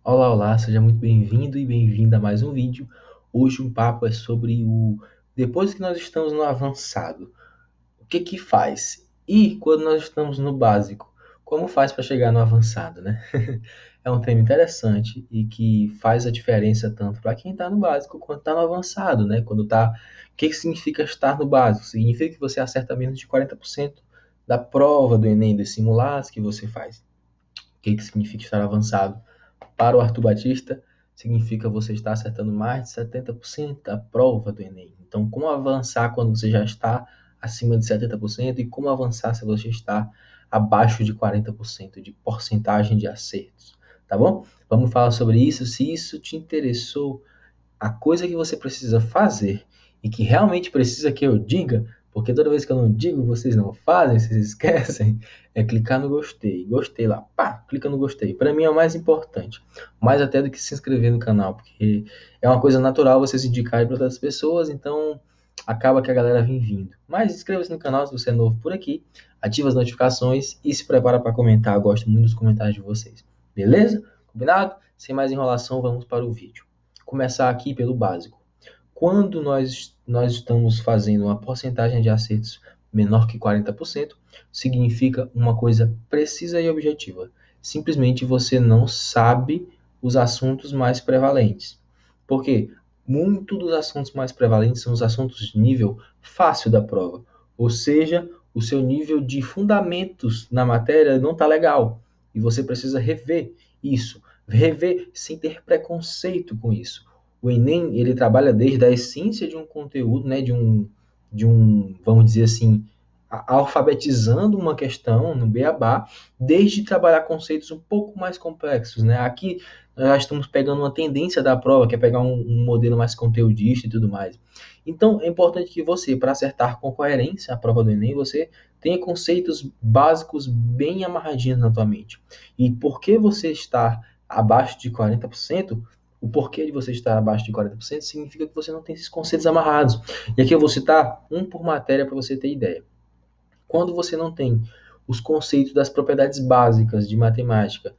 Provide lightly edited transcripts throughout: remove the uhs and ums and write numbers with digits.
Olá, olá, seja muito bem-vindo e bem-vinda a mais um vídeo. Hoje o papo é sobre depois que nós estamos no avançado, o que que faz? E quando nós estamos no básico, como faz para chegar no avançado, né? É um tema interessante e que faz a diferença tanto para quem está no básico quanto está no avançado, né? O que que significa estar no básico? Significa que você acerta menos de 40% da prova do Enem, dos simulados que você faz. O que que significa estar avançado? Para o Arthur Batista, significa você estar acertando mais de 70% da prova do Enem. Então, como avançar quando você já está acima de 70% e como avançar se você está abaixo de 40% de porcentagem de acertos, tá bom? Vamos falar sobre isso. Se isso te interessou, a coisa que você precisa fazer e que realmente precisa que eu diga, porque toda vez que eu não digo, vocês não fazem, vocês esquecem, é clicar no gostei. Gostei lá, pá, clica no gostei. Para mim é o mais importante, mais até do que se inscrever no canal, porque é uma coisa natural vocês indicarem para outras pessoas, então acaba que a galera vem vindo. Mas inscreva-se no canal se você é novo por aqui, ativa as notificações e se prepara para comentar. Eu gosto muito dos comentários de vocês. Beleza? Combinado? Sem mais enrolação, vamos para o vídeo. Começar aqui pelo básico. Quando nós estamos fazendo uma porcentagem de acertos menor que 40%, significa uma coisa precisa e objetiva. Simplesmente você não sabe os assuntos mais prevalentes. Por quê? Muito dos assuntos mais prevalentes são os assuntos de nível fácil da prova. Ou seja, o seu nível de fundamentos na matéria não está legal. E você precisa rever isso. Rever sem ter preconceito com isso. O Enem, ele trabalha desde a essência de um conteúdo, né, vamos dizer assim, alfabetizando uma questão no beabá, desde trabalhar conceitos um pouco mais complexos, né? Aqui nós já estamos pegando uma tendência da prova, que é pegar um modelo mais conteudista e tudo mais. Então, é importante que você, para acertar com coerência a prova do Enem, você tenha conceitos básicos bem amarradinhos na tua mente. E por que você está abaixo de 40%, o porquê de você estar abaixo de 40% significa que você não tem esses conceitos amarrados. E aqui eu vou citar um por matéria para você ter ideia. Quando você não tem os conceitos das propriedades básicas de matemática,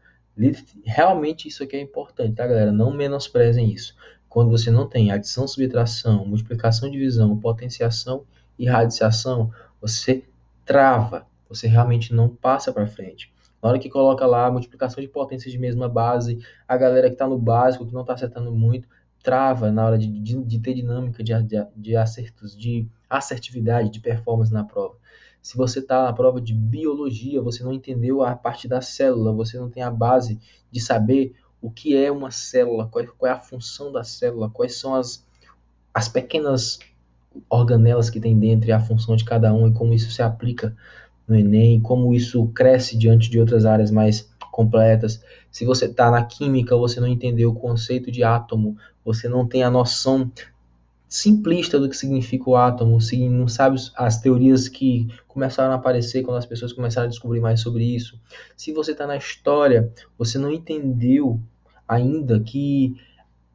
realmente isso aqui é importante, tá, galera? Não menosprezem isso. Quando você não tem adição, subtração, multiplicação, divisão, potenciação e radiciação, você trava, você realmente não passa para frente. Na hora que coloca lá a multiplicação de potências de mesma base, a galera que está no básico, que não está acertando muito, trava na hora de ter dinâmica de acertos, de assertividade, de performance na prova. Se você está na prova de biologia, você não entendeu a parte da célula, você não tem a base de saber o que é uma célula, qual é a função da célula, quais são as pequenas organelas que tem dentro e a função de cada um e como isso se aplica no Enem, como isso cresce diante de outras áreas mais completas. Se você está na química, você não entendeu o conceito de átomo, você não tem a noção simplista do que significa o átomo, se não sabe as teorias que começaram a aparecer quando as pessoas começaram a descobrir mais sobre isso. Se você está na história, você não entendeu ainda que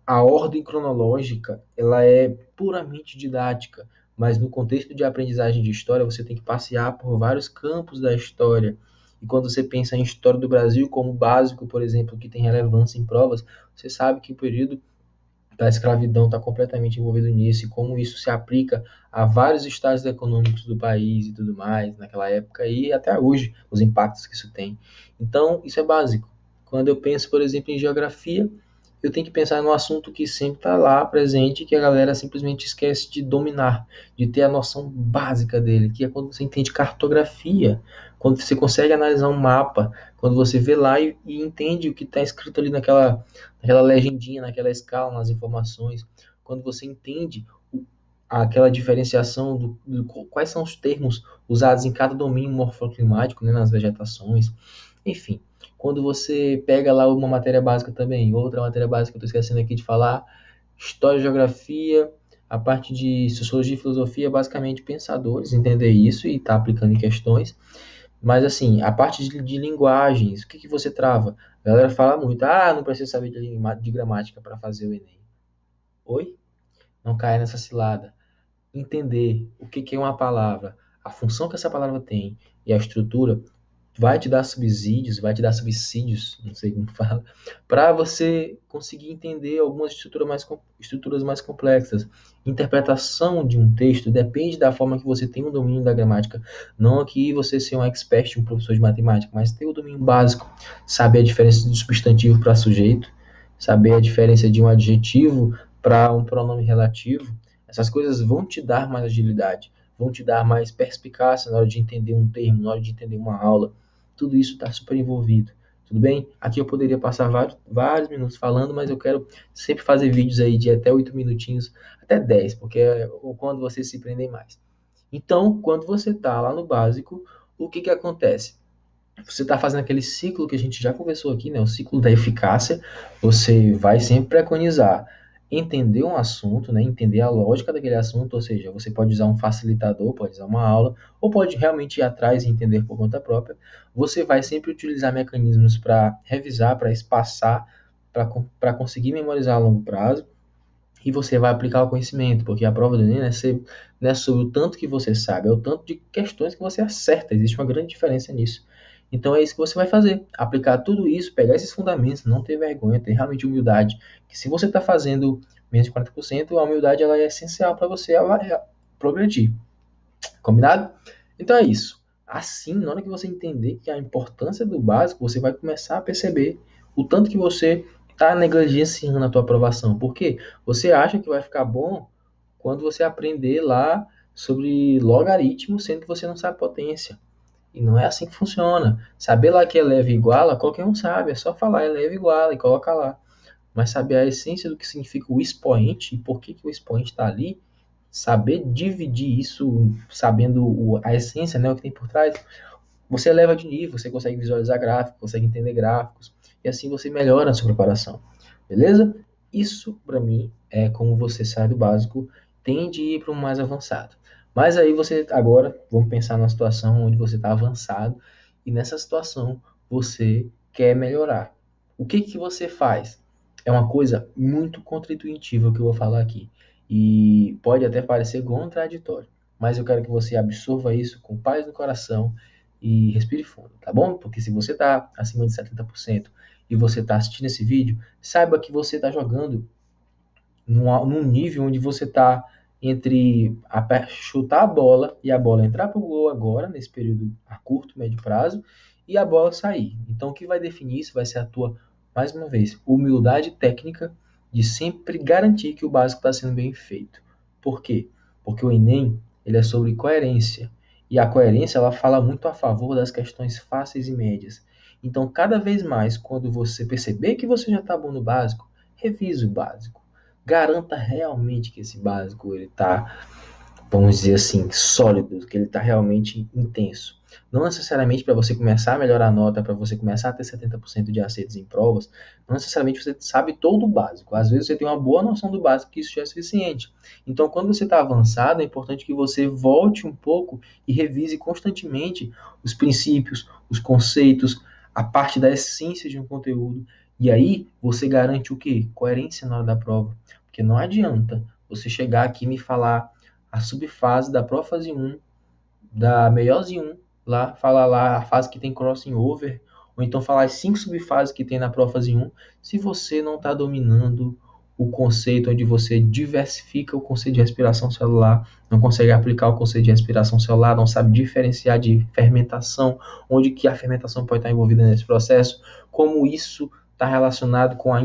a ordem cronológica ela é puramente didática, mas no contexto de aprendizagem de história você tem que passear por vários campos da história. E quando você pensa em história do Brasil como básico, por exemplo, que tem relevância em provas, você sabe que o período da escravidão está completamente envolvido nisso e como isso se aplica a vários estágios econômicos do país e tudo mais naquela época e até hoje, os impactos que isso tem. Então, isso é básico. Quando eu penso, por exemplo, em geografia, eu tenho que pensar num assunto que sempre está lá presente, que a galera simplesmente esquece de dominar, de ter a noção básica dele, que é quando você entende cartografia, quando você consegue analisar um mapa, quando você vê lá e entende o que está escrito ali naquela legendinha, naquela escala, nas informações, quando você entende aquela diferenciação quais são os termos usados em cada domínio morfoclimático, né, nas vegetações, enfim. Quando você pega lá uma matéria básica também, outra matéria básica que eu estou esquecendo aqui de falar, história, geografia, a parte de sociologia e filosofia, basicamente pensadores, entender isso e estar tá aplicando em questões. Mas assim, a parte de linguagens, o que que você trava? A galera fala muito, não precisa saber de gramática para fazer o Enem. Oi? Não caia nessa cilada. Entender o que que é uma palavra, a função que essa palavra tem e a estrutura vai te dar subsídios, vai te dar subsídios, não sei como fala, para você conseguir entender algumas estruturas mais complexas. Interpretação de um texto depende da forma que você tem o domínio da gramática. Não aqui você ser um expert, um professor de matemática, mas ter o domínio básico, saber a diferença de substantivo para sujeito, saber a diferença de um adjetivo para um pronome relativo. Essas coisas vão te dar mais agilidade, vão te dar mais perspicácia na hora de entender um termo, na hora de entender uma aula. Tudo isso está super envolvido. Tudo bem? Aqui eu poderia passar vários minutos falando, mas eu quero sempre fazer vídeos aí de até 8 minutinhos, até 10, porque é quando vocês se prendem mais. Então, quando você está lá no básico, o que acontece? Você está fazendo aquele ciclo que a gente já conversou aqui, né? O ciclo da eficácia. Você vai sempre preconizar entender um assunto, né? Entender a lógica daquele assunto, ou seja, você pode usar um facilitador, pode usar uma aula, ou pode realmente ir atrás e entender por conta própria. Você vai sempre utilizar mecanismos para revisar, para espaçar, para conseguir memorizar a longo prazo. E você vai aplicar o conhecimento, porque a prova do Enem não é sobre o tanto que você sabe, é o tanto de questões que você acerta. Existe uma grande diferença nisso. Então é isso que você vai fazer, aplicar tudo isso, pegar esses fundamentos, não ter vergonha, ter realmente humildade, que se você está fazendo menos de 40%, a humildade ela é essencial para você progredir. Combinado? Então é isso. Assim, na hora que você entender que a importância do básico, você vai começar a perceber o tanto que você está negligenciando a tua aprovação. Por quê? Você acha que vai ficar bom quando você aprender lá sobre logaritmo, sendo que você não sabe potência. E não é assim que funciona. Saber lá que eleva e iguala, qualquer um sabe. É só falar eleva e iguala e coloca lá. Mas saber a essência do que significa o expoente e por que o expoente está ali, saber dividir isso, sabendo a essência, né, o que tem por trás, você eleva de nível, você consegue visualizar gráficos, consegue entender gráficos, e assim você melhora a sua preparação. Beleza? Isso, para mim, é como você sai do básico, tende a ir para um mais avançado. Mas aí você, agora, vamos pensar numa situação onde você está avançado, e nessa situação você quer melhorar. O que você faz? É uma coisa muito contraintuitiva que eu vou falar aqui. E pode até parecer contraditório, mas eu quero que você absorva isso com paz no coração e respire fundo, tá bom? Porque se você está acima de 70% e você está assistindo esse vídeo, saiba que você está jogando num nível onde você está entre chutar a bola e a bola entrar para o gol agora, nesse período a curto, médio prazo, e a bola sair. Então, o que vai definir isso vai ser a tua, mais uma vez, humildade técnica de sempre garantir que o básico está sendo bem feito. Por quê? Porque o Enem ele é sobre coerência. E a coerência ela fala muito a favor das questões fáceis e médias. Então, cada vez mais, quando você perceber que você já está bom no básico, revise o básico. Garanta realmente que esse básico ele está, vamos dizer assim, sólido, que ele está realmente intenso. Não necessariamente para você começar a melhorar a nota, para você começar a ter 70% de acertos em provas, não necessariamente você sabe todo o básico. Às vezes você tem uma boa noção do básico, que isso já é suficiente. Então, quando você está avançado, é importante que você volte um pouco e revise constantemente os princípios, os conceitos, a parte da essência de um conteúdo. E aí, você garante o quê? Coerência na hora da prova. Porque não adianta você chegar aqui e me falar a subfase da prófase 1, da meiose 1, lá, falar lá a fase que tem crossing over, ou então falar as 5 subfases que tem na prófase 1, se você não está dominando o conceito onde você diversifica o conceito de respiração celular, não consegue aplicar o conceito de respiração celular, não sabe diferenciar de fermentação, onde que a fermentação pode estar envolvida nesse processo, como isso está relacionado com a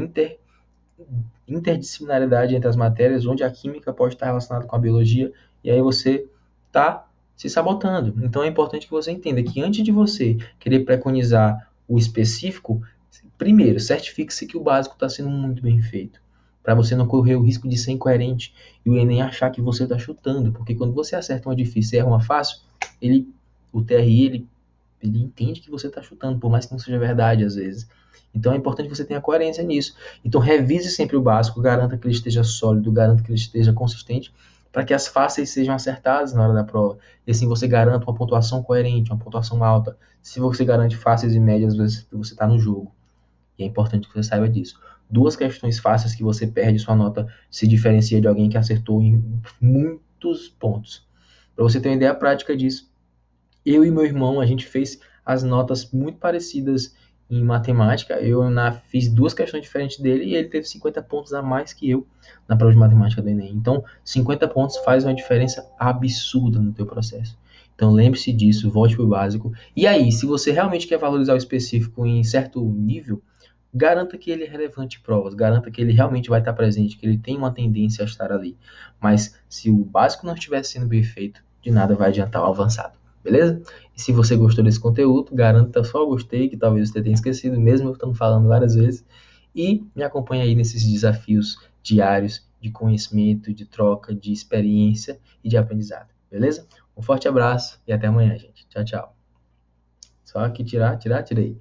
interdisciplinaridade entre as matérias, onde a química pode estar relacionada com a biologia, e aí você está se sabotando. Então é importante que você entenda que antes de você querer preconizar o específico, primeiro, certifique-se que o básico está sendo muito bem feito, para você não correr o risco de ser incoerente e o Enem achar que você está chutando, porque quando você acerta uma difícil e erra uma fácil, o TRI, ele entende que você está chutando, por mais que não seja verdade às vezes. Então é importante que você tenha coerência nisso. Então revise sempre o básico, garanta que ele esteja sólido, garanta que ele esteja consistente, para que as fáceis sejam acertadas na hora da prova. E assim você garanta uma pontuação coerente, uma pontuação alta. Se você garante fáceis e médias, você está no jogo. E é importante que você saiba disso. 2 questões fáceis que você perde, sua nota se diferencia de alguém que acertou em muitos pontos. Para você ter uma ideia prática disso, eu e meu irmão, a gente fez as notas muito parecidas em matemática. Fiz duas questões diferentes dele e ele teve 50 pontos a mais que eu na prova de matemática do Enem. Então, 50 pontos faz uma diferença absurda no teu processo. Então, lembre-se disso, volte para o básico. E aí, se você realmente quer valorizar o específico em certo nível, garanta que ele é relevante em provas, garanta que ele realmente vai estar presente, que ele tem uma tendência a estar ali. Mas se o básico não estiver sendo bem feito, de nada vai adiantar o avançado, beleza? E se você gostou desse conteúdo, garanta só o gostei, que talvez você tenha esquecido, mesmo eu estando falando várias vezes, e me acompanhe aí nesses desafios diários de conhecimento, de troca, de experiência e de aprendizado, beleza? Um forte abraço e até amanhã, gente. Tchau, tchau. Só que tirei.